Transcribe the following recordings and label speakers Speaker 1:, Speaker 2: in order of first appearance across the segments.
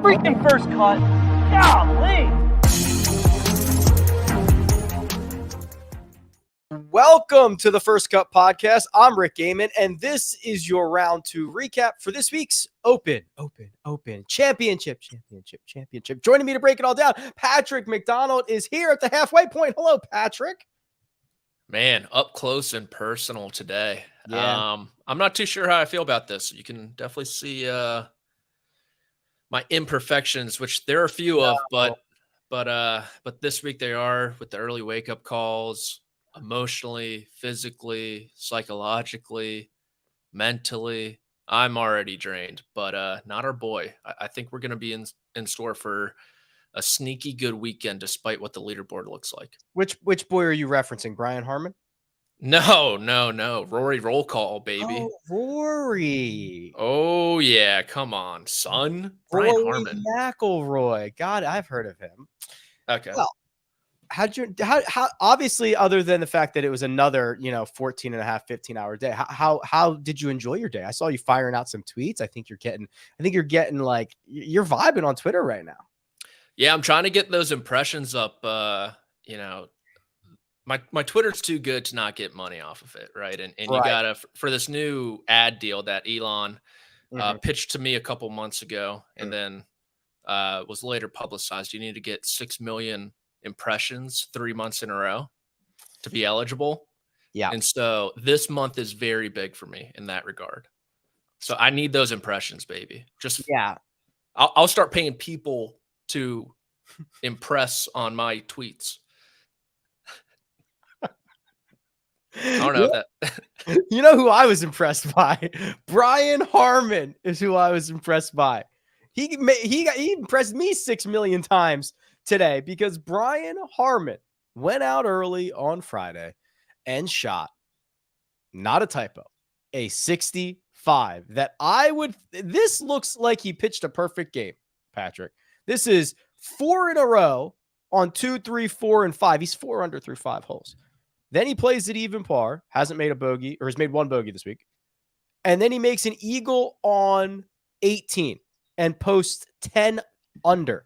Speaker 1: freaking first cut. Golly. Welcome to the First Cut Podcast. I'm Rick Gehman, and this is your round two recap for this week's Open Championship. Joining me to break it all down, Patrick McDonald is here at the halfway point. Hello, Patrick.
Speaker 2: Man, up close and personal today.
Speaker 1: Yeah.
Speaker 2: I'm not too sure how I feel about this. You can definitely see my imperfections, which there are a few of, but this week they are, with the early wake-up calls, emotionally, physically, psychologically, mentally. I'm already drained, but not our boy. I think we're going to be in store for a sneaky good weekend, despite what the leaderboard looks like.
Speaker 1: Which boy are you referencing? Brian Harman?
Speaker 2: No. Rory roll call, baby.
Speaker 1: Oh, Rory.
Speaker 2: Oh, yeah. Come on, son. Brian Harman.
Speaker 1: McIlroy. God, I've heard of him.
Speaker 2: Okay.
Speaker 1: Well, how obviously, other than the fact that it was another, 14 and a half, 15-hour day, how did you enjoy your day? I saw you firing out some tweets. I think you're getting like, you're vibing on Twitter right now.
Speaker 2: Yeah, I'm trying to get those impressions up. My Twitter's too good to not get money off of it, right? And right. You gotta, for this new ad deal that Elon pitched to me a couple months ago, and then was later publicized. You need to get 6 million impressions 3 months in a row to be eligible.
Speaker 1: Yeah.
Speaker 2: And so this month is very big for me in that regard. So I need those impressions, baby. I'll start paying people to impress on my tweets. I don't know that.
Speaker 1: You know who I was impressed by? Brian Harman is who I was impressed by. He impressed me 6 million times today because Brian Harman went out early on Friday and shot, not a typo, a 65 that this looks like he pitched a perfect game, Patrick. This is 4 in a row on 2, 3, 4, and 5. He's 4 under through 5 holes. Then he plays at even par, hasn't made a bogey, or has made one bogey this week. And then he makes an eagle on 18 and posts 10 under.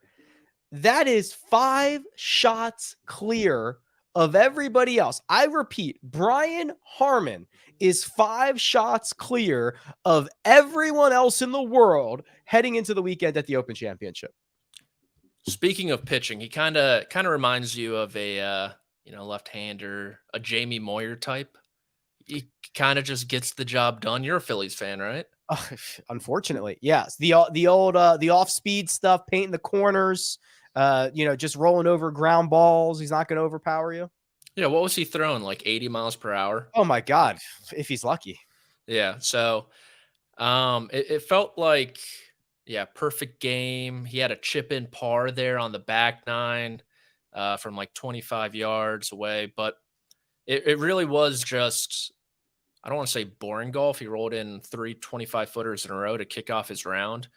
Speaker 1: That is 5 shots clear of everybody else. I repeat, Brian Harman is 5 shots clear of everyone else in the world heading into the weekend at the Open Championship.
Speaker 2: Speaking of pitching, he kind of reminds you of a left-hander, a Jamie Moyer type. He kind of just gets the job done. You're a Phillies fan, right?
Speaker 1: Unfortunately, yes. The off-speed stuff, painting the corners, just rolling over ground balls. He's not going to overpower you.
Speaker 2: Yeah, what was he throwing? Like 80 miles per hour?
Speaker 1: Oh my God, if he's lucky.
Speaker 2: Yeah, so it felt like, perfect game. He had a chip-in par there on the back nine from like 25 yards away, but it really was just, I don't want to say boring golf. He rolled in 3 25-footers in a row to kick off his round,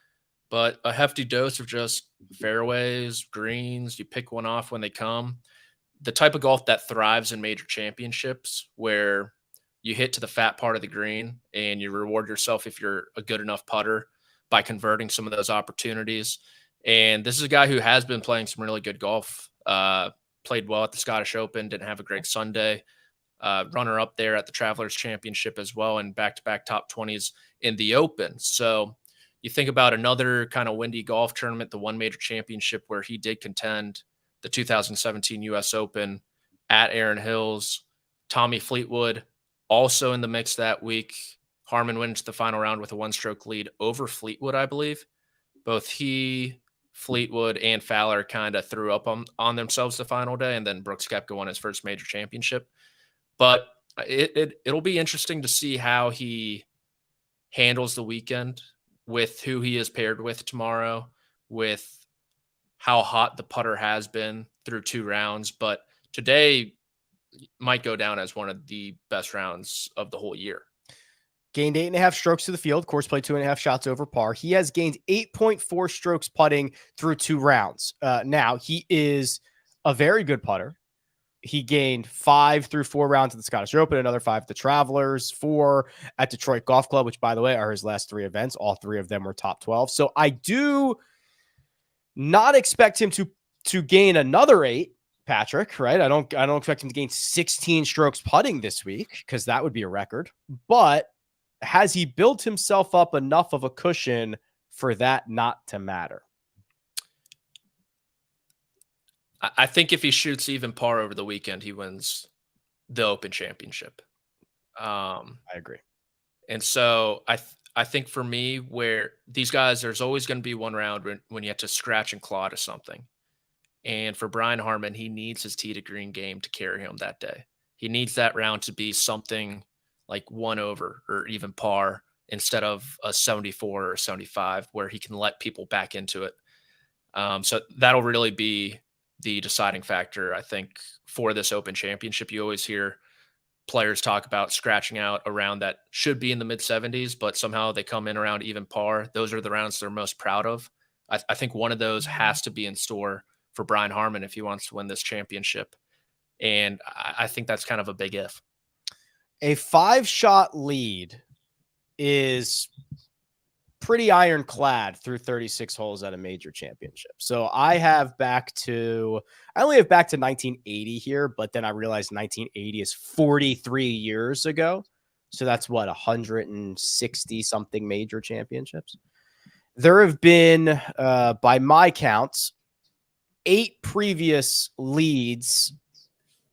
Speaker 2: but a hefty dose of just fairways, greens. You pick one off when they come. The type of golf that thrives in major championships, where you hit to the fat part of the green and you reward yourself if you're a good enough putter by converting some of those opportunities. And this is a guy who has been playing some really good golf. Played well at the Scottish Open, didn't have a great Sunday. Runner up there at the Travelers Championship as well, and back-to-back top 20s in the Open. So you think about another kind of windy golf tournament, the one major championship where he did contend, the 2017 U.S. Open at Erin Hills. Tommy Fleetwood also in the mix that week. Harman went into the final round with a 1-stroke lead over Fleetwood, I believe. Both he, Fleetwood, and Fowler kind of threw up on themselves the final day, and then Brooks Koepka won his first major championship. But it'll be interesting to see how he handles the weekend with who he is paired with tomorrow, with how hot the putter has been through 2 rounds. But today might go down as one of the best rounds of the whole year.
Speaker 1: Gained 8.5 strokes to the field. Course played 2.5 shots over par. He has gained 8.4 strokes putting through 2 rounds. Now, he is a very good putter. He gained 5 through 4 rounds at the Scottish Open, another 5 at the Travelers, 4 at Detroit Golf Club, which, by the way, are his last 3 events. All 3 of them were top 12. So I do Not expect him to gain another 8, Patrick, right? I don't expect him to gain 16 strokes putting this week because that would be a record. But has he built himself up enough of a cushion for that not to matter?
Speaker 2: I think if he shoots even par over the weekend, he wins the Open Championship.
Speaker 1: I agree.
Speaker 2: And so I think for me, where these guys, there's always going to be one round when you have to scratch and claw to something. And for Brian Harman, he needs his tee to green game to carry him that day. He needs that round to be something like 1 over or even par instead of a 74 or 75 where he can let people back into it. So that'll really be the deciding factor, I think, for this Open Championship. You always hear players talk about scratching out a round that should be in the mid 70s, but somehow they come in around even par. Those are the rounds they're most proud of. I think one of those has to be in store for Brian Harman if he wants to win this championship. And I think that's kind of a big if.
Speaker 1: A 5-shot lead is pretty ironclad through 36 holes at a major championship. So I only have back to 1980 here, but then I realized 1980 is 43 years ago. So that's what, 160 something major championships. There have been, by my counts, 8 previous leads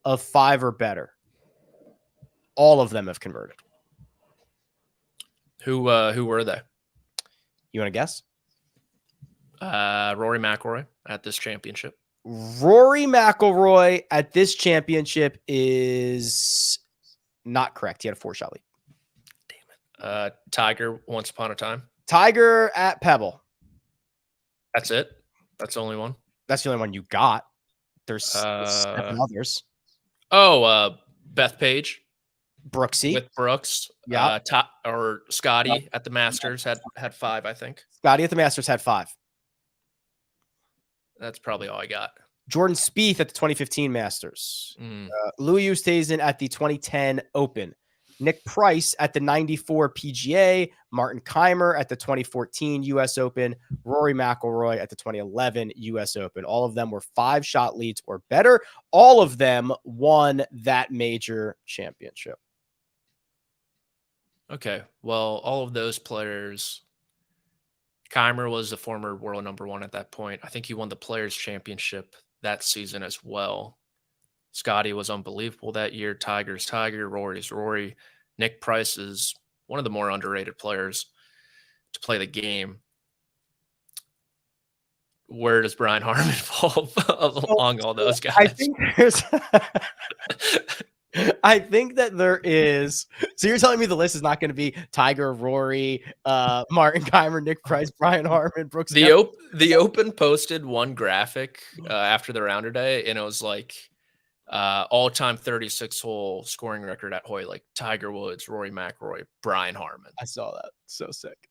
Speaker 1: of 5 or better. All of them have converted.
Speaker 2: Who were they?
Speaker 1: You want to guess?
Speaker 2: Rory McIlroy at this championship.
Speaker 1: Rory McIlroy at this championship is not correct. He had a 4-shot lead.
Speaker 2: Damn it. Tiger once upon a time.
Speaker 1: Tiger at Pebble.
Speaker 2: That's it? That's the only one?
Speaker 1: That's the only one you got. There's 7 others.
Speaker 2: Beth Page.
Speaker 1: Brooksy.
Speaker 2: With Brooks.
Speaker 1: Yeah.
Speaker 2: Or Scottie at the Masters had 5, I think.
Speaker 1: Scottie at the Masters had 5.
Speaker 2: That's probably all I got.
Speaker 1: Jordan Spieth at the 2015 Masters. Louis Oosthuizen at the 2010 Open. Nick Price at the 94 PGA. Martin Keimer at the 2014 U.S. Open. Rory McIlroy at the 2011 U.S. Open. All of them were 5-shot leads or better. All of them won that major championship.
Speaker 2: Okay. Well, all of those players, Keimer was the former world number 1 at that point. I think he won the Players' Championship that season as well. Scottie was unbelievable that year. Tiger's Tiger. Rory's Rory. Nick Price is one of the more underrated players to play the game. Where does Brian Harman fall along all those guys?
Speaker 1: I think there's... I think that there is. So you're telling me the list is not going to be Tiger, Rory, Martin Keimer, Nick Price, Brian Harman, Brooks.
Speaker 2: The Open posted one graphic after the rounder day, and it was like all-time 36-hole scoring record at Hoy, like Tiger Woods, Rory McIlroy, Brian Harman.
Speaker 1: I saw that. So sick.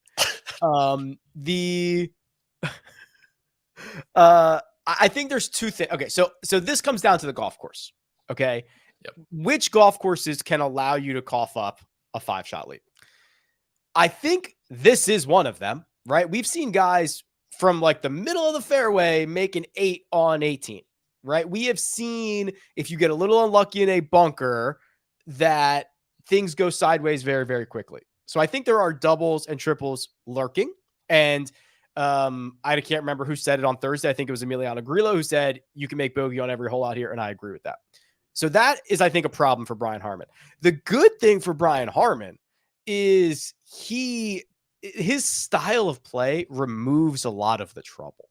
Speaker 1: I think there's 2 things. Okay, so this comes down to the golf course. Okay.
Speaker 2: Yep.
Speaker 1: Which golf courses can allow you to cough up a 5-shot lead? I think this is one of them, right? We've seen guys from like the middle of the fairway making 8 on 18, right? We have seen, if you get a little unlucky in a bunker, that things go sideways very, very quickly. So I think there are doubles and triples lurking. And I can't remember who said it on Thursday. I think it was Emiliano Grillo who said you can make bogey on every hole out here. And I agree with that. So that is, I think, a problem for Brian Harman. The good thing for Brian Harman is his style of play removes a lot of the trouble,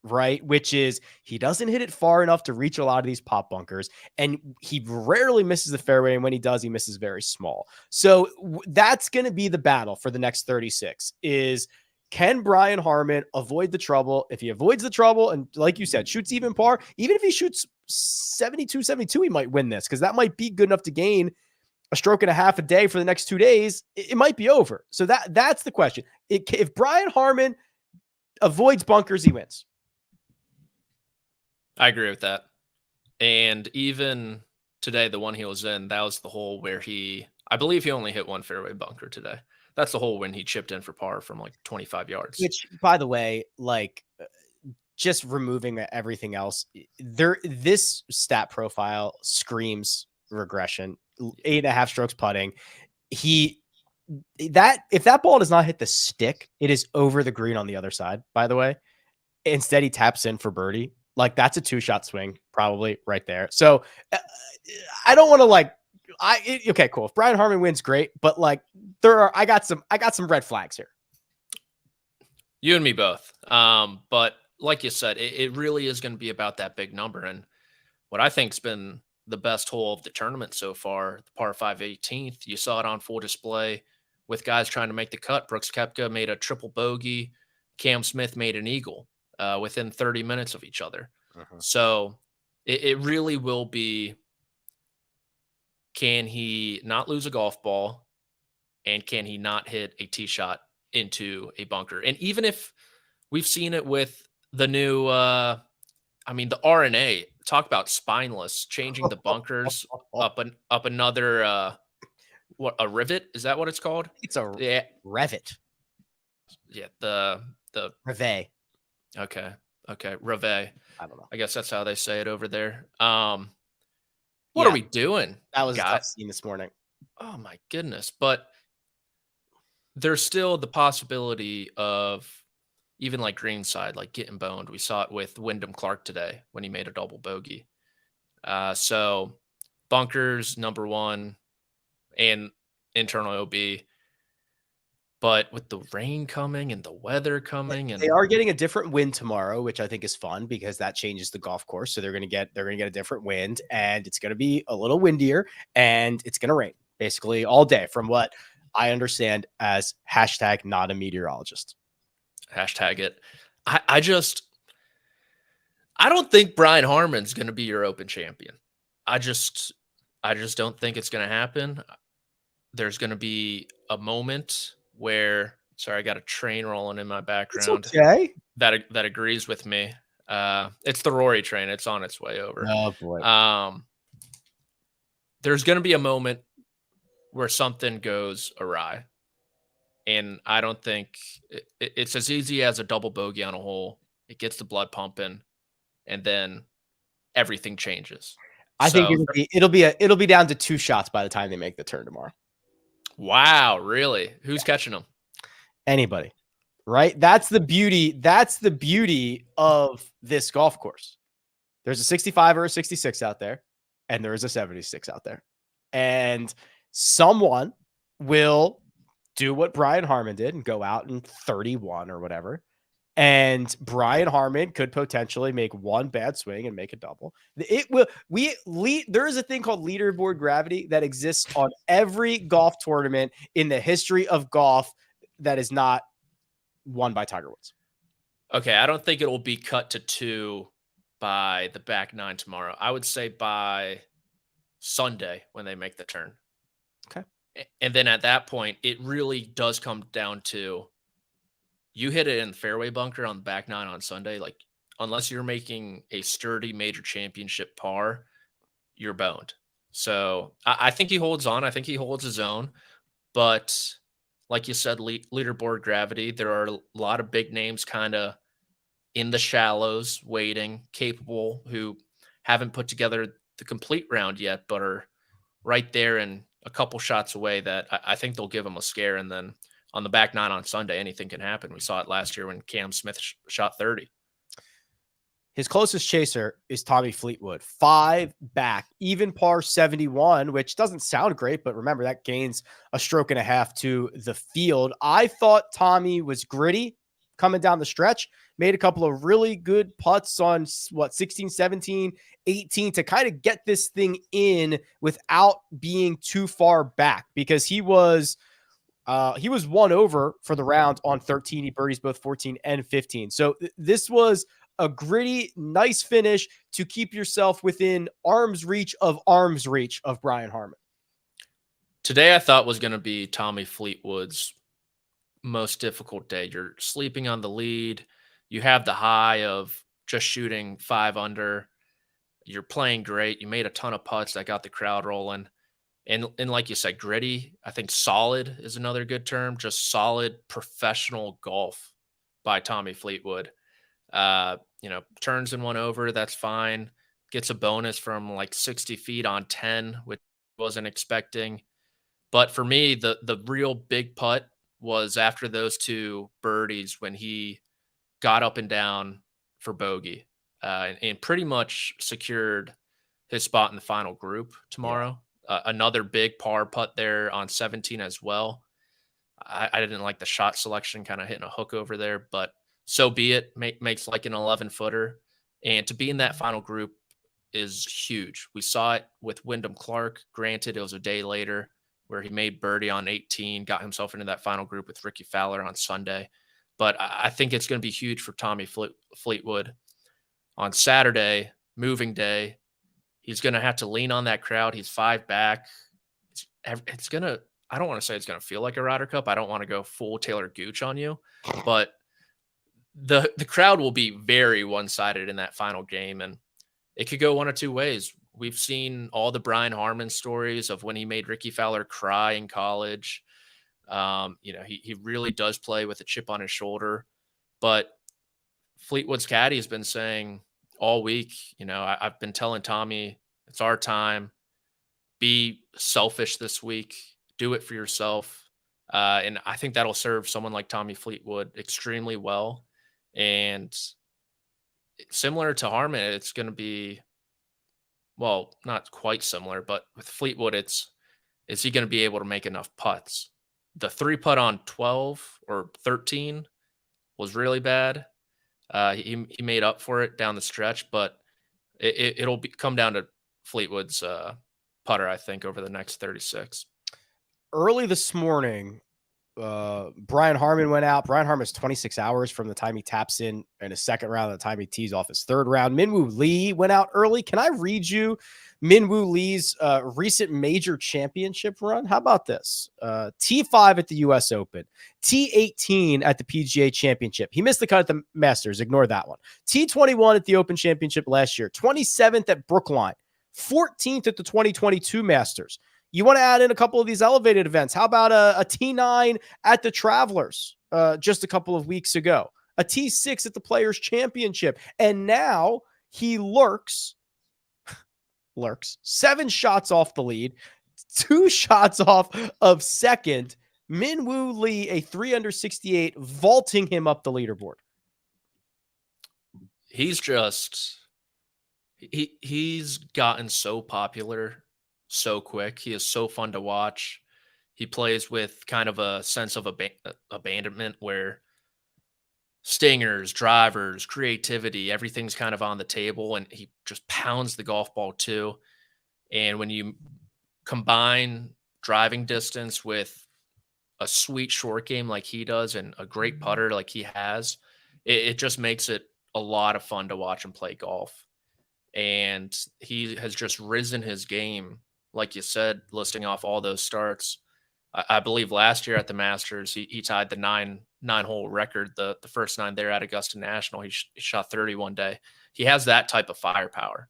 Speaker 1: right? Which is he doesn't hit it far enough to reach a lot of these pop bunkers, and he rarely misses the fairway, and when he does, he misses very small. So that's going to be the battle for the next 36 is, can Brian Harman avoid the trouble? If he avoids the trouble and, like you said, shoots even par, even if he shoots 72, he might win this because that might be good enough to gain a stroke and a half a day for the next 2 days. It might be over. So that's the question. If Brian Harman avoids bunkers, he wins.
Speaker 2: I agree with that. And even today, the one he was in, that was the hole where I believe he only hit one fairway bunker today. That's the hole when he chipped in for par from like 25 yards.
Speaker 1: Which, by the way, like just removing everything else, this stat profile screams regression. 8.5 strokes putting. If that ball does not hit the stick, it is over the green on the other side, by the way. Instead, he taps in for birdie. Like, that's a 2-shot swing, probably right there. So I don't want to okay, cool. If Brian Harman wins, great. But like, I got some red flags here.
Speaker 2: You and me both. But like you said, it really is going to be about that big number. And what I think's been the best hole of the tournament so far, the par 5 18th, you saw it on full display with guys trying to make the cut. Brooks Koepka made a triple bogey. Cam Smith made an eagle within 30 minutes of each other. So it really will be, can he not lose a golf ball, and can he not hit a tee shot into a bunker? And even if we've seen it with the new, the RNA, talk about spineless, changing the bunkers up another, a rivet? Is that what it's called?
Speaker 1: It's a revet.
Speaker 2: Yeah, the
Speaker 1: revet.
Speaker 2: Okay, revet.
Speaker 1: I don't know.
Speaker 2: I guess that's how they say it over there. What are we doing?
Speaker 1: That was a tough scene this morning.
Speaker 2: Oh my goodness! But there's still the possibility of even like greenside, like getting boned. We saw it with Wyndham Clark today when he made a double bogey. So bunkers, number one, and internal OB. But with the rain coming and the weather coming, and
Speaker 1: they are getting a different wind tomorrow, which I think is fun because that changes the golf course. So they're going to get a different wind, and it's going to be a little windier, and it's going to rain basically all day, from what I understand as hashtag not a meteorologist.
Speaker 2: Hashtag it. I don't think Brian Harman's going to be your Open champion. I just don't think it's going to happen. There's going to be a moment where, sorry, I got a train rolling in my background.
Speaker 1: It's okay.
Speaker 2: That agrees with me. It's the Rory train. It's on its way over.
Speaker 1: Oh boy.
Speaker 2: There's going to be a moment where something goes awry, and I don't think it's as easy as a double bogey on a hole. It gets the blood pumping, and then everything changes.
Speaker 1: I think it'll be down to 2 shots by the time they make the turn tomorrow.
Speaker 2: Wow, really? Who's catching them?
Speaker 1: Anybody, right? That's the beauty. That's the beauty of this golf course. There's a 65 or a 66 out there, and there is a 76 out there. And someone will do what Brian Harman did and go out in 31 or whatever. And Brian Harman could potentially make one bad swing and make a double. There is a thing called leaderboard gravity that exists on every golf tournament in the history of golf that is not won by Tiger Woods.
Speaker 2: Okay, I don't think it will be cut to 2 by the back 9 tomorrow. I would say by Sunday when they make the turn.
Speaker 1: Okay.
Speaker 2: And then at that point, it really does come down to, you hit it in the fairway bunker on the back 9 on Sunday. Like, unless you're making a sturdy major championship par, you're boned. So I think he holds on. I think he holds his own. But like you said, leaderboard gravity, there are a lot of big names kind of in the shallows waiting, capable, who haven't put together the complete round yet, but are right there and a couple shots away that I think they'll give him a scare. And then on the back 9 on Sunday, anything can happen. We saw it last year when Cam Smith shot 30.
Speaker 1: His closest chaser is Tommy Fleetwood, 5 back, even par 71, which doesn't sound great, but remember that gains a stroke and a half to the field. I thought Tommy was gritty coming down the stretch, made a couple of really good putts on 16, 17, 18 to kind of get this thing in without being too far back, because he was 1 over for the round on 13. He birdies both 14 and 15. So this was a gritty, nice finish to keep yourself within arm's reach of Brian Harman.
Speaker 2: Today I thought was going to be Tommy Fleetwood's most difficult day. You're sleeping on the lead. You have the high of just shooting 5 under. You're playing great. You made a ton of putts that got the crowd rolling. And like you said, gritty. I think solid is another good term. Just solid professional golf by Tommy Fleetwood. turns in one over. That's fine. Gets a bonus from like 60 feet on 10, which I wasn't expecting. But for me, the real big putt was after those two birdies when he got up and down for bogey, and pretty much secured his spot in the final group
Speaker 1: Yeah.
Speaker 2: tomorrow. Another big par putt there on 17 as well. I didn't like the shot selection, kind of hitting a hook over there, but so be it. Makes like an 11-footer. And to be in that final group is huge. We saw it with Wyndham Clark. Granted, it was a day later where he made birdie on 18, got himself into that final group with Ricky Fowler on Sunday. But I think it's going to be huge for Tommy Fleetwood on Saturday, moving day. He's going to have to lean on that crowd. He's 5 back. It's going to, I don't want to say it's going to feel like a Ryder Cup. I don't want to go full Taylor Gooch on you, but the crowd will be very one-sided in that final game, and it could go one of two ways. We've seen all the Brian Harman stories of when he made Ricky Fowler cry in college. He really does play with a chip on his shoulder, but Fleetwood's caddy has been saying all week, I've been telling Tommy, it's our time. Be selfish this week. Do it for yourself. And I think that'll serve someone like Tommy Fleetwood extremely well. And similar to Harman, it's going to be, well, not quite similar, but with Fleetwood, is he going to be able to make enough putts? The 3-putt on 12 or 13 was really bad. He made up for it down the stretch, but it'll come down to Fleetwood's putter, I think, over the next 36.
Speaker 1: Early this morning, Brian Harman went out. Brian Harman is 26 hours from the time he taps in a second round, the time he tees off his third round. Minwoo Lee went out early. Can I read you Minwoo Lee's recent major championship run? How about this? T5 at the U.S. Open, T18 at the PGA Championship. He missed the cut at the Masters. Ignore that one. T21 at the Open Championship last year, 27th at Brookline, 14th at the 2022 Masters. You want to add in a couple of these elevated events. How about a T9 at the Travelers just a couple of weeks ago, a T6 at the Players Championship. And now he lurks 7 shots off the lead, 2 shots off of second. Minwoo Lee, a 368, vaulting him up the leaderboard.
Speaker 2: He's gotten so popular so quick. He is so fun to watch. He plays with kind of a sense of abandonment where stingers, drivers, creativity, everything's kind of on the table, and he just pounds the golf ball too. And when you combine driving distance with a sweet short game like he does and a great putter like he has, it just makes it a lot of fun to watch him play golf. And he has just risen his game, like you said, listing off all those starts. I believe last year at the Masters, he tied the nine-hole record, the first 9 there at Augusta National. He shot 30 one day. He has that type of firepower.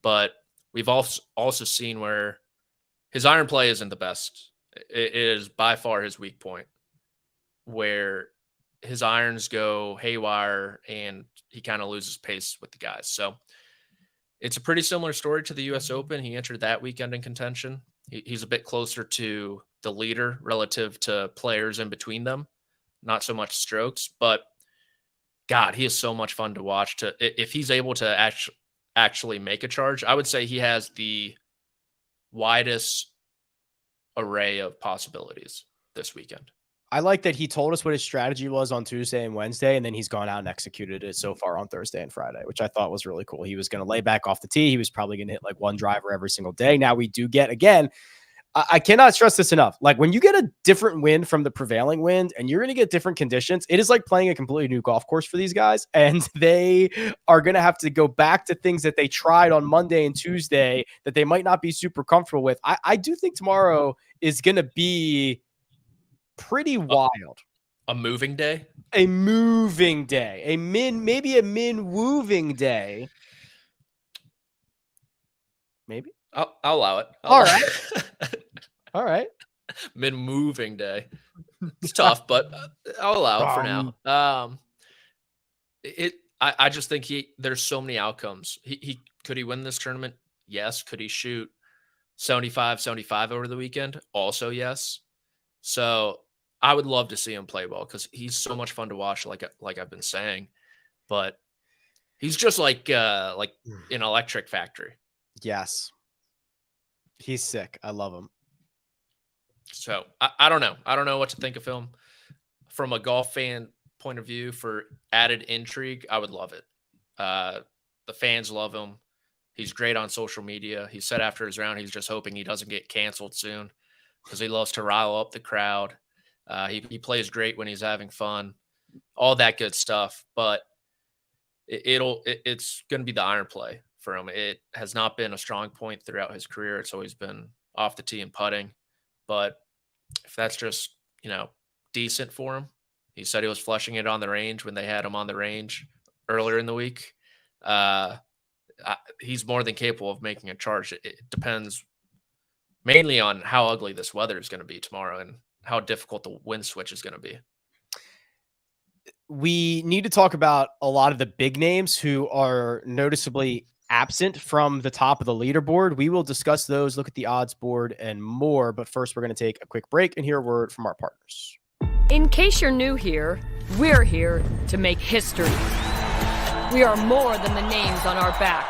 Speaker 2: But we've also seen where his iron play isn't the best. It is by far his weak point, where his irons go haywire and he kind of loses pace with the guys. So it's a pretty similar story to the U.S. Open. He entered that weekend in contention. He's a bit closer to the leader relative to players in between them, not so much strokes. But God, he is so much fun to watch. If he's able to actually make a charge, I would say he has the widest array of possibilities this weekend.
Speaker 1: I like that he told us what his strategy was on Tuesday and Wednesday, and then he's gone out and executed it so far on Thursday and Friday, which I thought was really cool. He was going to lay back off the tee. He was probably going to hit like one driver every single day. Now we do get, again, I cannot stress this enough. Like when you get a different wind from the prevailing wind and you're going to get different conditions, it is like playing a completely new golf course for these guys. And they are going to have to go back to things that they tried on Monday and Tuesday that they might not be super comfortable with. I do think tomorrow is going to be pretty wild.
Speaker 2: A moving day?
Speaker 1: A moving day. Maybe a min-wooving day. Maybe.
Speaker 2: I'll allow it.
Speaker 1: All right. All right.
Speaker 2: Min-moving day. It's tough, but I'll allow it for now. I just think there's so many outcomes. He could he win this tournament? Yes. Could he shoot 75 over the weekend? Also, yes. So I would love to see him play well because he's so much fun to watch, like I've been saying. But he's just like an electric factory.
Speaker 1: Yes. He's sick. I love him.
Speaker 2: So I don't know. I don't know what to think of him. From a golf fan point of view, for added intrigue, I would love it. The fans love him. He's great on social media. He said after his round, he's just hoping he doesn't get canceled soon because he loves to rile up the crowd. He plays great when he's having fun, all that good stuff. But it's going to be the iron play for him. It has not been a strong point throughout his career. It's always been off the tee and putting. But if that's just, decent for him, he said he was flushing it on the range when they had him on the range earlier in the week. He's more than capable of making a charge. It depends mainly on how ugly this weather is going to be tomorrow and how difficult the wind switch is going to be.
Speaker 1: We need to talk about a lot of the big names who are noticeably absent from the top of the leaderboard. We will discuss those, look at the odds board, and more. But first, we're going to take a quick break and hear a word from our partners.
Speaker 3: In case you're new here, we're here to make history. We are more than the names on our back.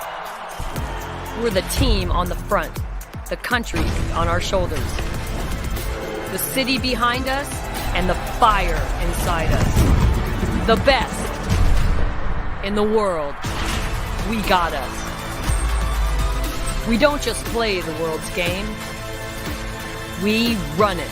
Speaker 3: We're the team on the front, the country on our shoulders, the city behind us, and the fire inside us. The best in the world. We got us. We don't just play the world's game. We run it.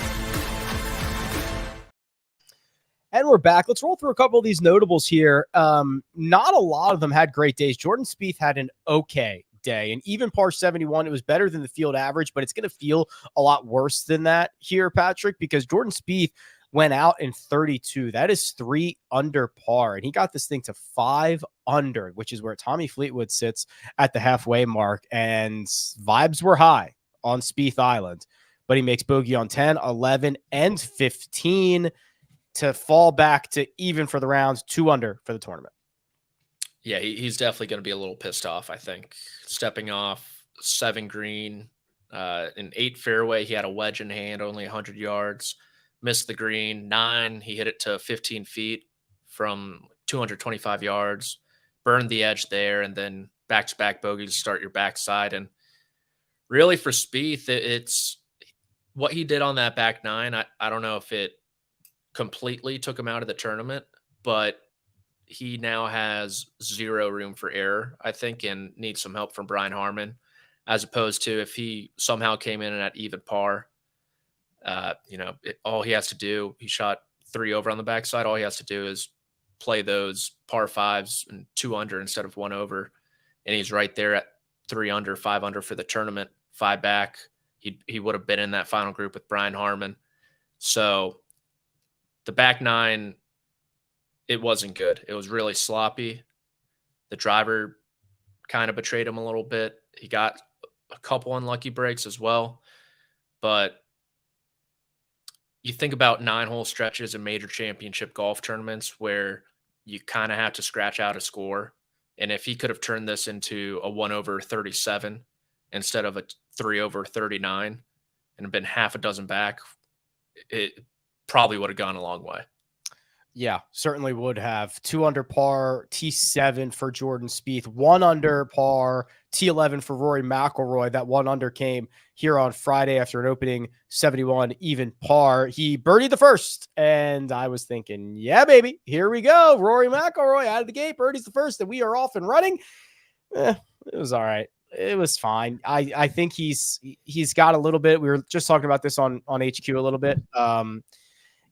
Speaker 1: And we're back. Let's roll through a couple of these notables here. Not a lot of them had great days. Jordan Spieth had an okay day. And even par 71, it was better than the field average, but it's going to feel a lot worse than that here, Patrick, because Jordan Spieth went out in 32. That is 3 under par. And he got this thing to 5 under, which is where Tommy Fleetwood sits at the halfway mark. And vibes were high on Spieth Island. But he makes bogey on 10, 11, and 15 to fall back to even for the rounds, 2 under for the tournament.
Speaker 2: Yeah, he's definitely going to be a little pissed off, I think. Stepping off 7 green, in 8 fairway, he had a wedge in hand, only 100 yards. Missed the green. 9, he hit it to 15 feet from 225 yards. Burned the edge there, and then back-to-back bogey to start your backside. And really for Spieth, it's what he did on that back 9. I don't know if it completely took him out of the tournament, but he now has 0 room for error, I think, and needs some help from Brian Harman, as opposed to if he somehow came in at even par. All he has to do, he shot 3 over on the backside. All he has to do is play those par 5s and 2 under instead of 1 over. And he's right there at 3 under, 5 under for the tournament, 5 back. He would have been in that final group with Brian Harman. So the back 9, it wasn't good. It was really sloppy. The driver kind of betrayed him a little bit. He got a couple unlucky breaks as well. But you think about 9-hole stretches in major championship golf tournaments where you kind of have to scratch out a score. And if he could have turned this into a 1 over 37 instead of a 3 over 39 and been half a dozen back, it probably would have gone a long way.
Speaker 1: Yeah, certainly would have. 2 under par, T7 for Jordan Spieth, 1 under par, T11 for Rory McIlroy. That 1 under came here on Friday after an opening 71 even par. He birdied the first, and I was thinking, yeah, baby, here we go. Rory McIlroy out of the gate, birdies the first, and we are off and running. It was all right. It was fine. I think he's got a little bit. We were just talking about this on HQ a little bit.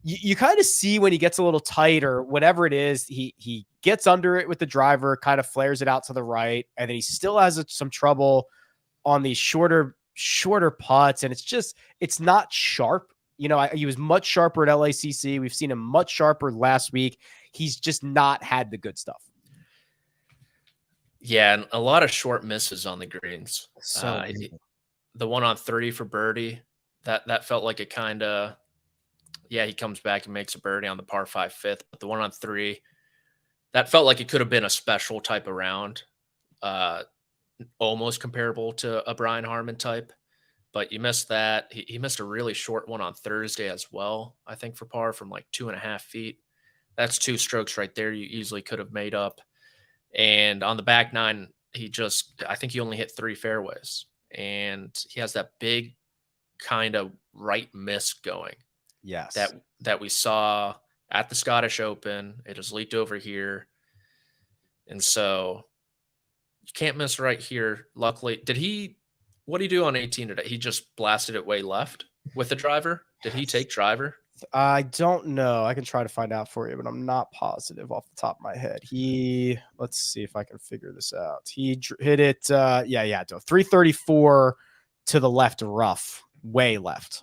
Speaker 1: You kind of see when he gets a little tight or whatever it is, he gets under it with the driver, kind of flares it out to the right, and then he still has some trouble on these shorter putts, and it's not sharp. He was much sharper at LACC. We've seen him much sharper last week. He's just not had the good stuff.
Speaker 2: Yeah, and a lot of short misses on the greens.
Speaker 1: So
Speaker 2: the 1 on 3 for birdie, that felt like it kind of. Yeah, he comes back and makes a birdie on the par 5 fifth, but the 1 on 3, that felt like it could have been a special type of round, almost comparable to a Brian Harman type. But you missed that. He missed a really short one on Thursday as well, I think, for par from like 2.5 feet. That's 2 strokes right there you easily could have made up. And on the back nine, I think he only hit 3 fairways. And he has that big kind of right miss going.
Speaker 1: Yes.
Speaker 2: That we saw at the Scottish Open. It has leaked over here. And so you can't miss right here. Luckily, what did he do on 18 today? He just blasted it way left with the driver. Did he take driver?
Speaker 1: I don't know. I can try to find out for you, but I'm not positive off the top of my head. Let's see if I can figure this out. He hit it. 334 to the left rough, way left.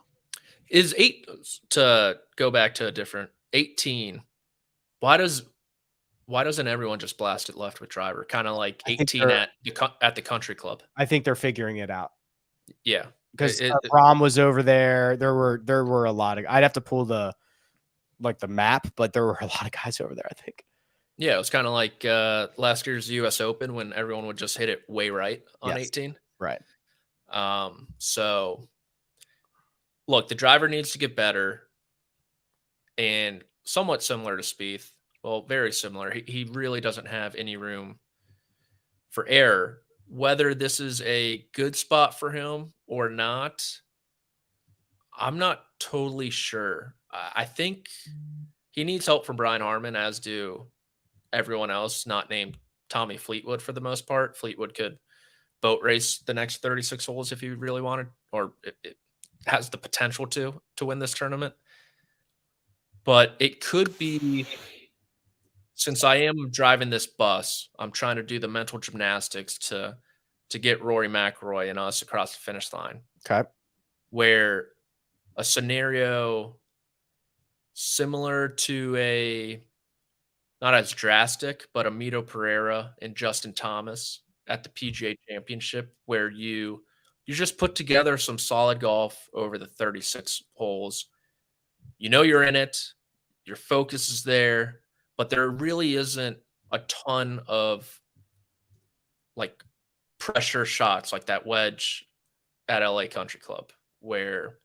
Speaker 2: Is 8 to go back to a different 18? Why doesn't everyone just blast it left with driver? Kind of like 18 at the country club.
Speaker 1: I think they're figuring it out.
Speaker 2: Yeah.
Speaker 1: Because Rahm was over there. There were a lot of. I'd have to pull the map, but there were a lot of guys over there, I think.
Speaker 2: Yeah, it was kind of like last year's U.S. Open when everyone would just hit it way right on 18.
Speaker 1: Right.
Speaker 2: So, look, the driver needs to get better, and somewhat similar to Spieth. Well, very similar. He really doesn't have any room for error. Whether this is a good spot for him or not, I'm not totally sure. I think he needs help from Brian Harman, as do everyone else not named Tommy Fleetwood for the most part. Fleetwood could boat race the next 36 holes if he really wanted, or it has the potential to win this tournament. But it could be, since I am driving this bus, I'm trying to do the mental gymnastics to get Rory McIlroy and us across the finish line.
Speaker 1: Okay.
Speaker 2: Where a scenario similar to not as drastic, but a Mito Pereira and Justin Thomas at the PGA Championship, where you just put together some solid golf over the 36 holes. You know you're in it. Your focus is there, but there really isn't a ton of like pressure shots like that wedge at LA Country Club, where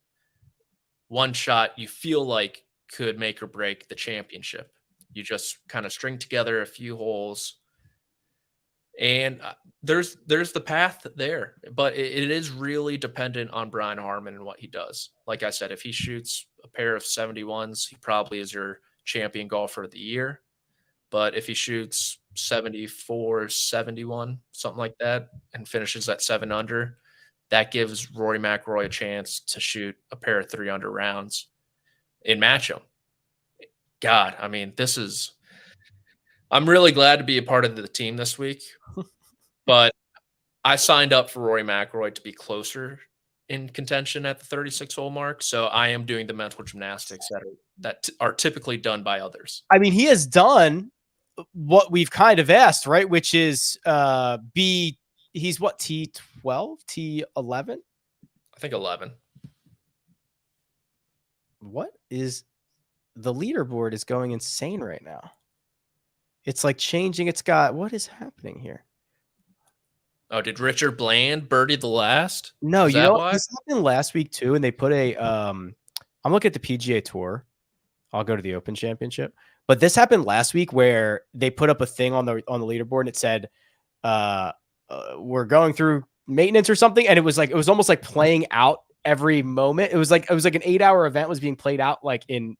Speaker 2: one shot you feel like could make or break the championship. You just kind of string together a few holes, and there's the path there, but it is really dependent on Brian Harman and what he does. Like I said, if he shoots a pair of 71s, he probably is your champion golfer of the year. But if he shoots 74, 71, something like that, and finishes at 7 under, that gives Rory McIlroy a chance to shoot a pair of 3 under rounds and match him. God, I mean, I'm really glad to be a part of the team this week, but I signed up for Rory McIlroy to be closer in contention at the 36-hole mark, so I am doing the mental gymnastics that are typically done by others.
Speaker 1: I mean, he has done what we've kind of asked, right? Which is he's what, T12, T11?
Speaker 2: I think 11.
Speaker 1: What is the leaderboard is going insane right now? It's like changing. What is happening here?
Speaker 2: Oh, did Richard Bland birdie the last?
Speaker 1: No, you know what? This happened last week too, and they put I'm looking at the PGA Tour. I'll go to the Open Championship. But this happened last week where they put up a thing on the leaderboard and it said, we're going through maintenance or something. And it was almost like playing out every moment. It was like an 8-hour event was being played out like in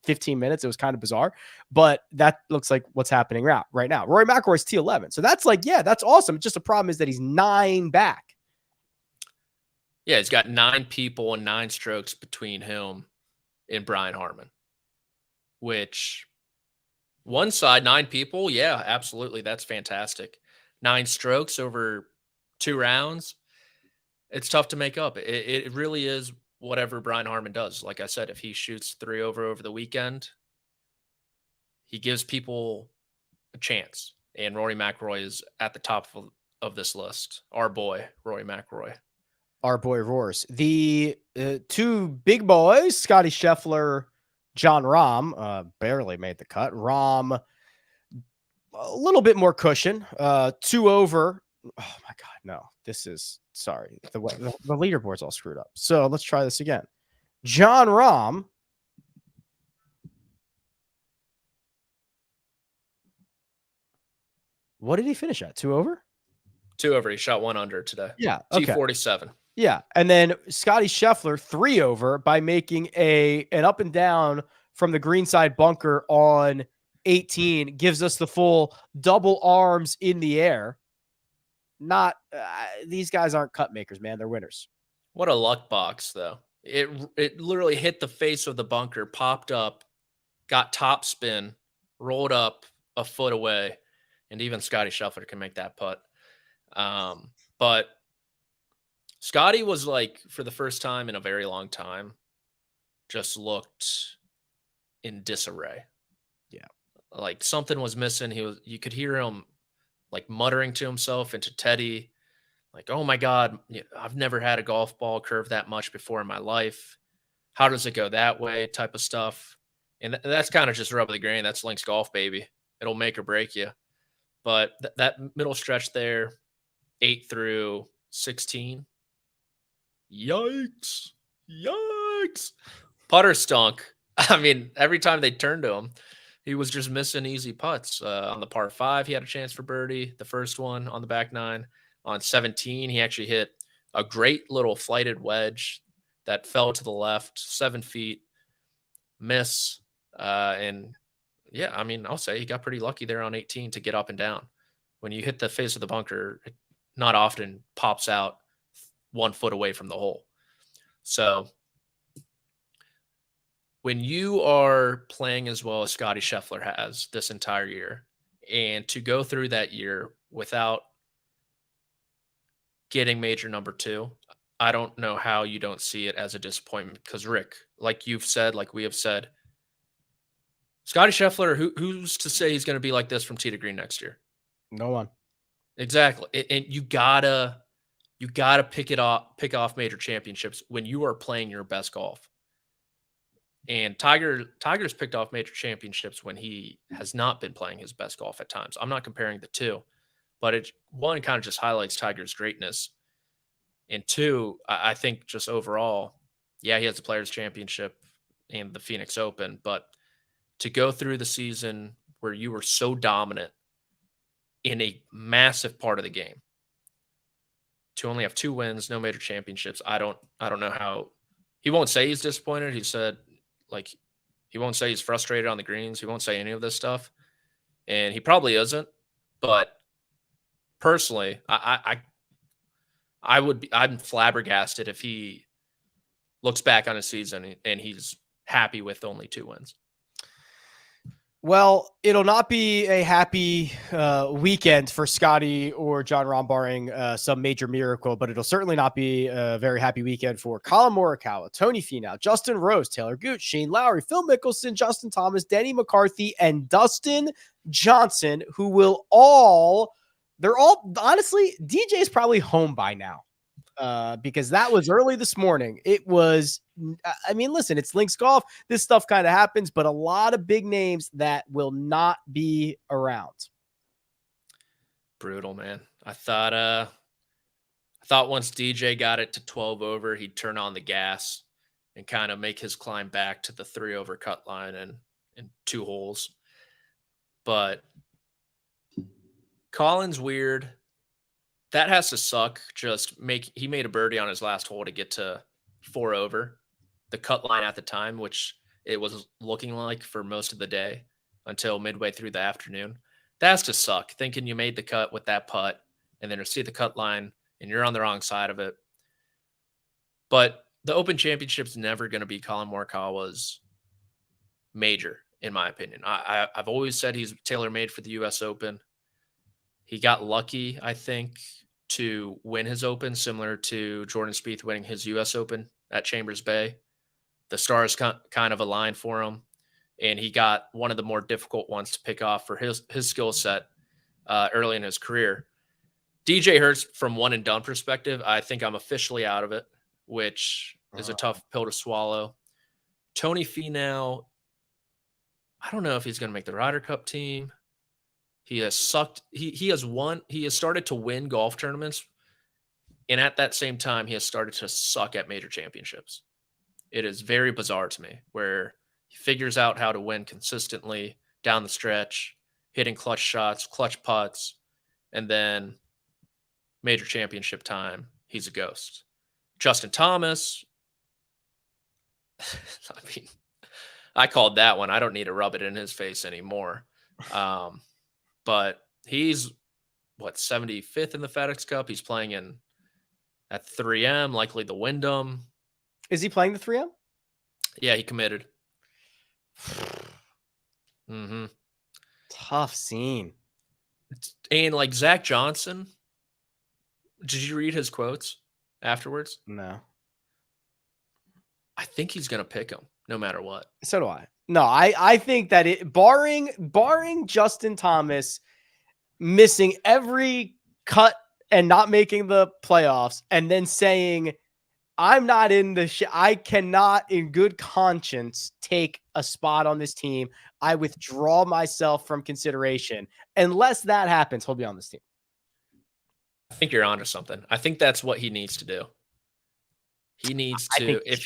Speaker 1: 15 minutes. It was kind of bizarre, but that looks like what's happening right now. Rory McIlroy's T11. So that's that's awesome. Just the problem is that he's 9 back.
Speaker 2: Yeah. He's got 9 people and 9 strokes between him and Brian Harman, which one side, 9 people. Yeah, absolutely. That's fantastic. 9 strokes over 2 rounds. It's tough to make up. It really is whatever Brian Harman does. Like I said, if he shoots 3 over the weekend, he gives people a chance. And Rory McIlroy is at the top of this list. Our boy, Rory McIlroy.
Speaker 1: Our boy roars. The 2 big boys, Scottie Scheffler, John Rahm, barely made the cut. Rahm a little bit more cushion. 2 over. Oh my God, no. This is sorry. The leaderboard's all screwed up. So let's try this again. Jon Rahm. What did he finish at? 2 over?
Speaker 2: 2 over. He shot 1 under today.
Speaker 1: Yeah. Okay.
Speaker 2: T47.
Speaker 1: Yeah. And then Scottie Scheffler 3 over by making an up and down from the greenside bunker on 18, gives us the full double arms in the air. Not these guys aren't cut makers, man. They're winners.
Speaker 2: What a luck box, though. It literally hit the face of the bunker, popped up, got top spin, rolled up a foot away, and even Scottie Scheffler can make that putt. But Scottie was like, for the first time in a very long time, just looked in disarray.
Speaker 1: Yeah.
Speaker 2: Like something was missing. You could hear him like muttering to himself and to Teddy, like, oh my God, I've never had a golf ball curve that much before in my life. How does it go that way? Type of stuff. And that's kind of just rub of the grain. That's Link's golf, baby. It'll make or break you. But that middle stretch there, 8 through 16. Yikes. Putter stunk. I mean, every time they turned to him, he was just missing easy putts. On the par 5, he had a chance for birdie. The first one on the back 9. On 17, he actually hit a great little flighted wedge that fell to the left, 7 feet, miss. And yeah, I mean, I'll say he got pretty lucky there on 18 to get up and down. When you hit the face of the bunker, it not often pops out 1 foot away from the hole. So when you are playing as well as Scottie Scheffler has this entire year, and to go through that year without getting major number 2, I don't know how you don't see it as a disappointment. Because Rick, like you've said, like we have said, Scottie Scheffler, who's to say he's going to be like this from tee to green next year?
Speaker 1: No one.
Speaker 2: Exactly. And you gotta pick off major championships when you are playing your best golf. And Tiger's picked off major championships when he has not been playing his best golf at times. I'm not comparing the two, but it kind of just highlights Tiger's greatness. And 2, I think just overall, yeah, he has the Players Championship and the Phoenix Open, but to go through the season where you were so dominant in a massive part of the game, to only have 2 wins, no major championships, I don't know how. He won't say he's disappointed. He said, like, he won't say he's frustrated on the greens. He won't say any of this stuff, and he probably isn't. But personally, I'm flabbergasted if he looks back on his season and he's happy with only 2 wins.
Speaker 1: Well, it'll not be a happy weekend for Scottie or Jon Rahm, barring some major miracle, but it'll certainly not be a very happy weekend for Colin Morikawa, Tony Finau, Justin Rose, Taylor Gooch, Shane Lowry, Phil Mickelson, Justin Thomas, Denny McCarthy, and Dustin Johnson, who will they're all, honestly, DJ's probably home by now. Because that was early this morning. It was, I mean, listen, it's Links Golf. This stuff kind of happens, but a lot of big names that will not be around.
Speaker 2: Brutal, man. I thought once DJ got it to 12 over, he'd turn on the gas and kind of make his climb back to the 3 over cut line and 2 holes. But Colin's weird. That has to suck. He made a birdie on his last hole to get to 4 over the cut line at the time, which it was looking like for most of the day until midway through the afternoon. That has to suck, thinking you made the cut with that putt and then you see the cut line and you're on the wrong side of it. But the Open Championship's never going to be Colin Morikawa's major, in my opinion. I've always said he's tailor-made for the U.S. Open. He got lucky, I think, to win his Open, similar to Jordan Spieth winning his U.S. Open at Chambers Bay. The stars kind of aligned for him, and he got one of the more difficult ones to pick off for his skill set early in his career. DJ Hurts, from one and done perspective, I think I'm officially out of it, which is a tough pill to swallow. Tony Finau, I don't know if he's going to make the Ryder Cup team. He has sucked. He has won. He has started to win golf tournaments. And at that same time, he has started to suck at major championships. It is very bizarre to me where he figures out how to win consistently down the stretch, hitting clutch shots, clutch putts, and then major championship time, he's a ghost. Justin Thomas, I mean, I called that one. I don't need to rub it in his face anymore. But he's, 75th in the FedEx Cup? He's playing at 3M, likely the Wyndham.
Speaker 1: Is he playing the 3M?
Speaker 2: Yeah, he committed. Mm-hmm.
Speaker 1: Tough scene.
Speaker 2: And like Zach Johnson, did you read his quotes afterwards?
Speaker 1: No.
Speaker 2: I think he's going to pick him no matter what.
Speaker 1: So do I. No, I think that barring Justin Thomas missing every cut and not making the playoffs and then saying, I'm not in the I cannot in good conscience take a spot on this team. I withdraw myself from consideration. Unless that happens, he'll be on this team.
Speaker 2: I think you're onto something. I think that's what he needs to do. He needs to, if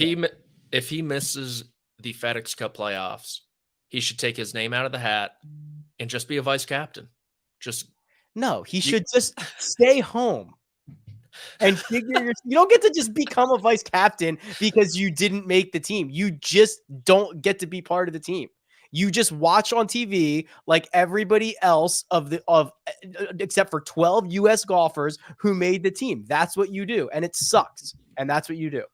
Speaker 2: he misses the FedEx Cup playoffs, he should take his name out of the hat and just be a vice captain.
Speaker 1: He should just stay home and figure you don't get to just become a vice captain because you didn't make the team. You just don't get to be part of the team. You just watch on TV like everybody else except for 12 US golfers who made the team. That's what you do. And it sucks. And that's what you do.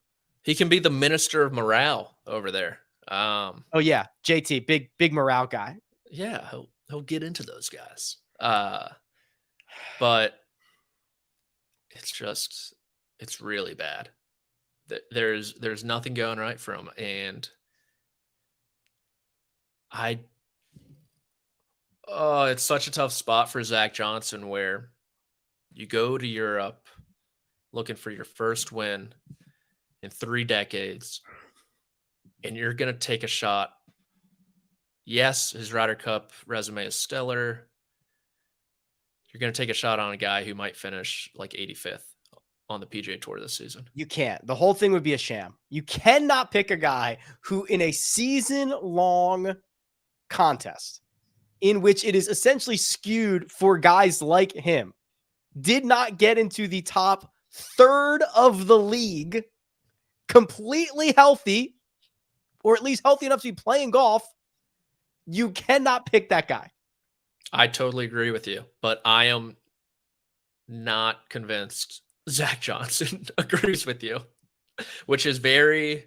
Speaker 2: He can be the minister of morale over there.
Speaker 1: Oh yeah. JT, big morale guy.
Speaker 2: Yeah. He'll get into those guys. But it's really bad. There's nothing going right for him. And it's such a tough spot for Zach Johnson where you go to Europe looking for your first win in 3 decades and you're going to take a shot. Yes, his Ryder Cup resume is stellar. You're going to take a shot on a guy who might finish like 85th on the PGA Tour this season.
Speaker 1: You can't. The whole thing would be a sham. You cannot pick a guy who in a season-long contest in which it is essentially skewed for guys like him did not get into the top third of the league completely healthy, or at least healthy enough to be playing golf. You cannot pick that guy.
Speaker 2: I totally agree with you, but I am not convinced Zach Johnson agrees with you, which is very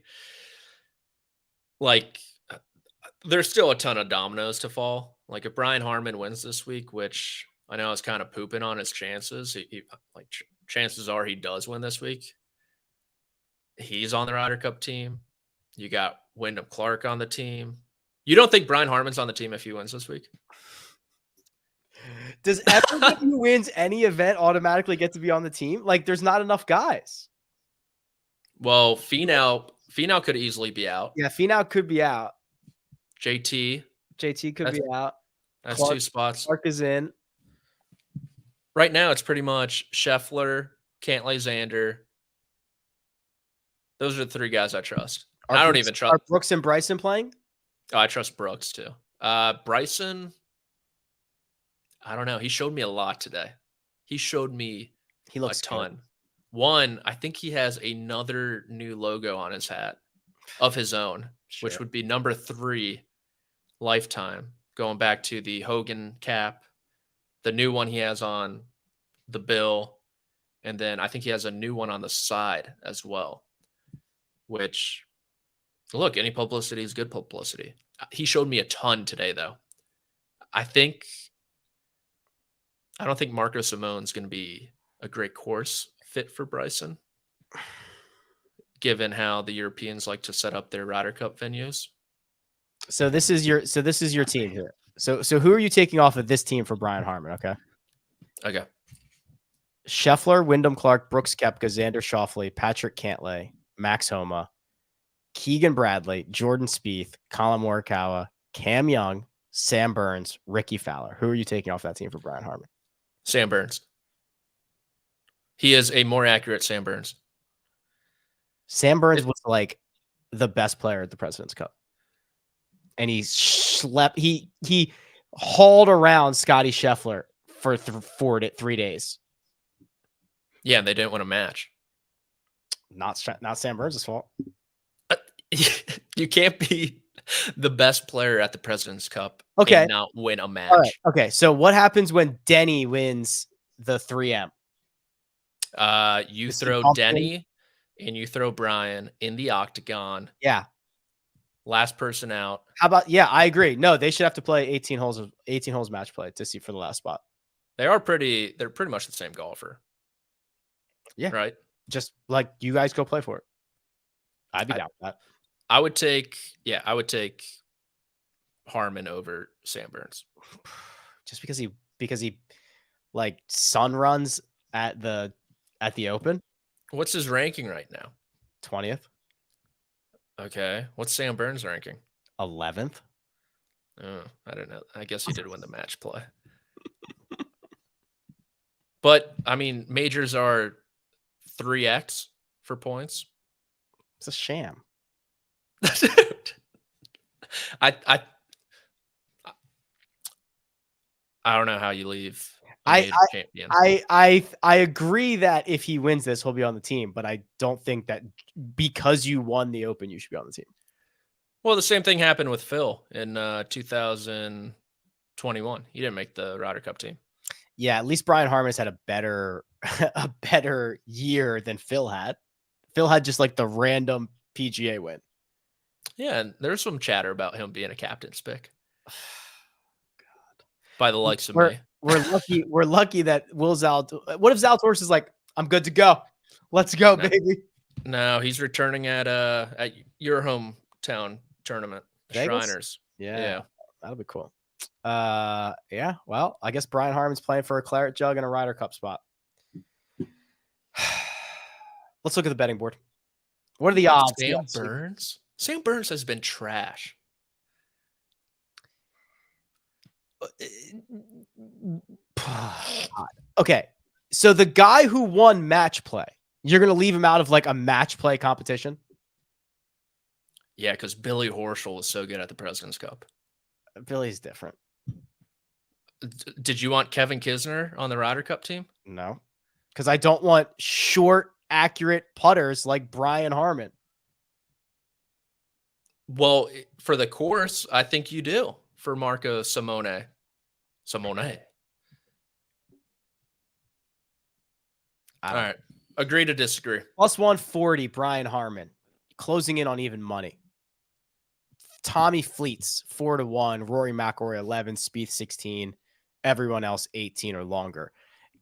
Speaker 2: there's still a ton of dominoes to fall. Like if Brian Harman wins this week, which I know is kind of pooping on his chances, chances are he does win this week. He's on the Ryder Cup team. You got Wyndham Clark on the team. You don't think Brian Harman's on the team if he wins this week?
Speaker 1: Does everyone who wins any event automatically get to be on the team? Like, there's not enough guys.
Speaker 2: Well, Finau could easily be out.
Speaker 1: Yeah, Finau could be out.
Speaker 2: JT
Speaker 1: could be out.
Speaker 2: That's
Speaker 1: Clark,
Speaker 2: 2 spots.
Speaker 1: Clark is in.
Speaker 2: Right now, it's pretty much Scheffler, Cantlay, Xander. Those are the 3 guys I trust. I don't even trust.
Speaker 1: Are Brooks and Bryson playing?
Speaker 2: Oh, I trust Brooks too. Bryson, I don't know. He showed me a lot today. He showed me
Speaker 1: He looks
Speaker 2: a ton.
Speaker 1: good.
Speaker 2: One, I think he has another new logo on his hat of his own, which would be number 3 lifetime, going back to the Hogan cap, the new one he has on the bill, and then I think he has a new one on the side as well, which, look, any publicity is good publicity. He showed me a ton today, though. I don't think Marco Simone's going to be a great course fit for Bryson, given how the Europeans like to set up their Ryder Cup venues.
Speaker 1: So this is your team here. So who are you taking off of this team for Brian Harman? Okay. Scheffler, Wyndham Clark, Brooks Koepka, Xander Schauffele, Patrick Cantlay, Max Homa, Keegan Bradley, Jordan Spieth, Colin Morikawa, Cam Young, Sam Burns, Ricky Fowler. Who are you taking off that team for Brian Harman?
Speaker 2: Sam Burns. He is a more accurate Sam Burns.
Speaker 1: Sam Burns was like the best player at the President's Cup. And he hauled around Scottie Scheffler for 3 days.
Speaker 2: Yeah, and they didn't win a match.
Speaker 1: Not Sam Burns' fault.
Speaker 2: You can't be the best player at the President's Cup
Speaker 1: and
Speaker 2: not win a match.
Speaker 1: All right. Okay, so what happens when Denny wins the 3M?
Speaker 2: You throw Denny and you throw Brian in the octagon.
Speaker 1: Yeah.
Speaker 2: Last person out.
Speaker 1: How about, yeah, I agree. No, they should have to play 18 holes match play to see for the last spot.
Speaker 2: They're pretty much the same golfer.
Speaker 1: Yeah.
Speaker 2: Right.
Speaker 1: Just like you guys go play for it. I'd be down with that.
Speaker 2: I would take Harman over Sam Burns.
Speaker 1: Just because he like sun runs at the Open.
Speaker 2: What's his ranking right now?
Speaker 1: 20th.
Speaker 2: Okay. What's Sam Burns ranking?
Speaker 1: 11th.
Speaker 2: Oh, I don't know. I guess he did win the match play. But I mean, majors are 3x for points.
Speaker 1: It's a sham.
Speaker 2: I don't know how you leave a major champion.
Speaker 1: I agree that if he wins this, he'll be on the team, but I don't think that because you won the Open, you should be on the team.
Speaker 2: Well, the same thing happened with Phil in 2021. He didn't make the Ryder Cup team.
Speaker 1: Yeah, at least Brian Harman has had a better year than Phil had. Phil had just like the random PGA win.
Speaker 2: Yeah, and there's some chatter about him being a captain's pick. God. By the likes of me.
Speaker 1: We're lucky that Will Zalatoris. What if Zalatoris is like, I'm good to go. Let's go, baby.
Speaker 2: No, he's returning at your hometown tournament,
Speaker 1: Vegas?
Speaker 2: Shriners.
Speaker 1: Yeah, that'll be cool. Yeah. Well, I guess Brian Harman's playing for a claret jug and a Ryder Cup spot. Let's look at the betting board. What are the odds?
Speaker 2: Sam Burns has been trash.
Speaker 1: Okay, so the guy who won match play, you're gonna leave him out of like a match play competition?
Speaker 2: Yeah, because Billy Horschel was so good at the President's Cup.
Speaker 1: Billy's different.
Speaker 2: Did you want Kevin Kisner on the Ryder Cup team?
Speaker 1: No, because I don't want short, accurate putters like Brian Harman.
Speaker 2: Well, for the course, I think you do. For Marco Simone. All right. Agree to disagree.
Speaker 1: Plus 140, Brian Harman. Closing in on even money. Tommy Fleets, 4-1. Rory McIlroy, 11. Spieth, 16. Everyone else, 18 or longer.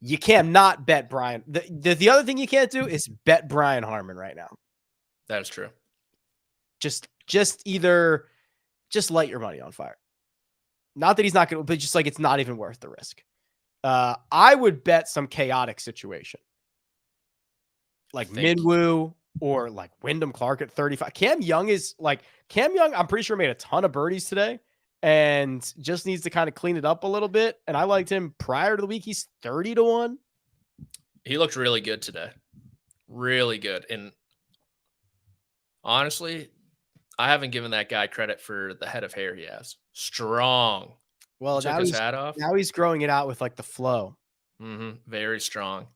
Speaker 1: You can't not bet Brian. The other thing you can't do is bet Brian Harman right now.
Speaker 2: That is true.
Speaker 1: Just light your money on fire. Not that he's not going to, but just like it's not even worth the risk. I would bet some chaotic situation. Like Minwoo or like Wyndham Clark at 35. Cam Young, I'm pretty sure made a ton of birdies today and just needs to kind of clean it up a little bit. And I liked him prior to the week. He's 30-1.
Speaker 2: He looked really good today. Really good. And honestly, I haven't given that guy credit for the head of hair he has. Strong.
Speaker 1: Well,
Speaker 2: took his hat off.
Speaker 1: Now he's growing it out with like the flow.
Speaker 2: Very strong.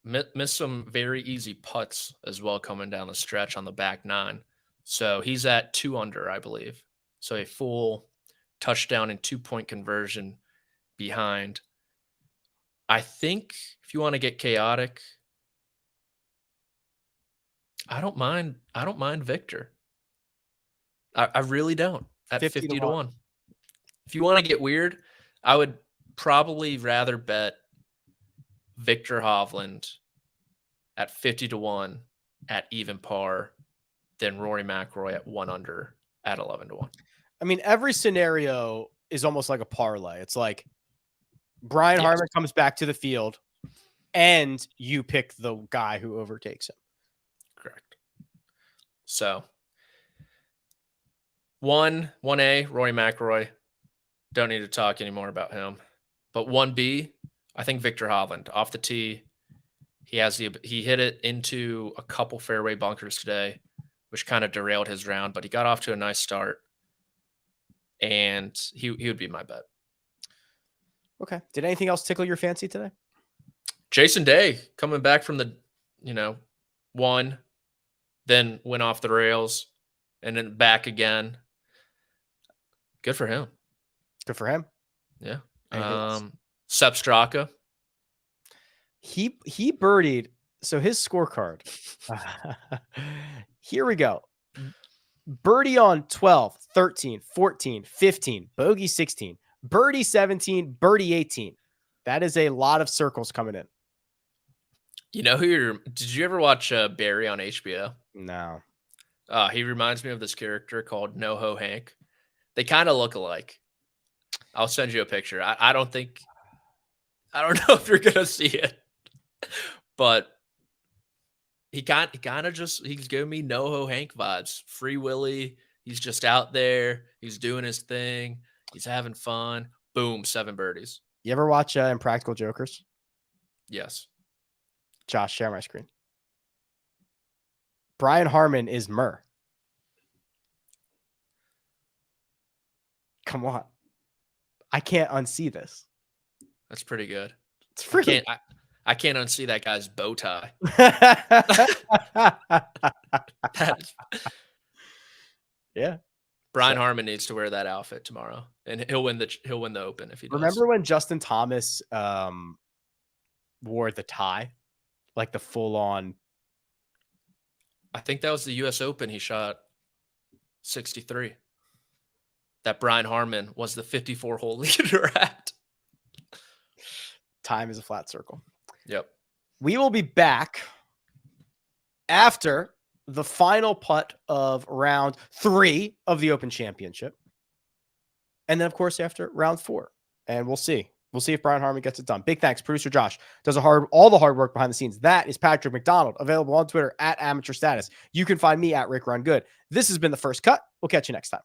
Speaker 2: Missed some very easy putts as well coming down the stretch on the back nine. So he's at 2 under, I believe. So a full touchdown and 2-point conversion behind. I think if you want to get chaotic, I don't mind Victor. I really don't. At 50-1. If you want to get weird, I would probably rather bet Victor Hovland at 50-1 at even par than Rory McIlroy at 1 under at 11-1.
Speaker 1: I mean, every scenario is almost like a parlay. It's like Brian Harman comes back to the field and you pick the guy who overtakes him.
Speaker 2: Correct. So 1A, Rory McIlroy. Don't need to talk anymore about him. But 1B, I think Victor Hovland off the tee. He hit it into a couple fairway bunkers today, which kind of derailed his round, but he got off to a nice start. And he would be my bet.
Speaker 1: Okay. Did anything else tickle your fancy today?
Speaker 2: Jason Day coming back from the, won, then went off the rails, and then back again. Good for him.
Speaker 1: Good for him.
Speaker 2: Yeah. Sepp Straka.
Speaker 1: He birdied. So his scorecard. Here we go. Birdie on 12, 13, 14, 15, bogey 16, birdie 17, birdie 18. That is a lot of circles coming in.
Speaker 2: You know did you ever watch Barry on HBO?
Speaker 1: No.
Speaker 2: He reminds me of this character called NoHo Hank. They kind of look alike. I'll send you a picture. I don't know if you're going to see it, but he's giving me NoHo Hank vibes. Free Willy. He's just out there. He's doing his thing. He's having fun. Boom, 7 birdies.
Speaker 1: You ever watch Impractical Jokers?
Speaker 2: Yes.
Speaker 1: Josh, share my screen. Brian Harman is Murr. Come on. I can't unsee this.
Speaker 2: That's pretty good.
Speaker 1: It's pretty.
Speaker 2: I can't unsee that guy's bow tie.
Speaker 1: Yeah.
Speaker 2: Brian Harman needs to wear that outfit tomorrow, and he'll win the Open if he does.
Speaker 1: Remember when Justin Thomas wore the tie, like the full on?
Speaker 2: I think that was the U.S. Open. He shot 63. That Brian Harman was the 54-hole leader at.
Speaker 1: Time is a flat circle.
Speaker 2: Yep.
Speaker 1: We will be back after the final putt of round 3 of the Open Championship. And then, of course, after round 4. And we'll see. We'll see if Brian Harman gets it done. Big thanks. Producer Josh does all the hard work behind the scenes. That is Patrick McDonald, available on Twitter at Amateur Status. You can find me at Rick Run Good. This has been The First Cut. We'll catch you next time.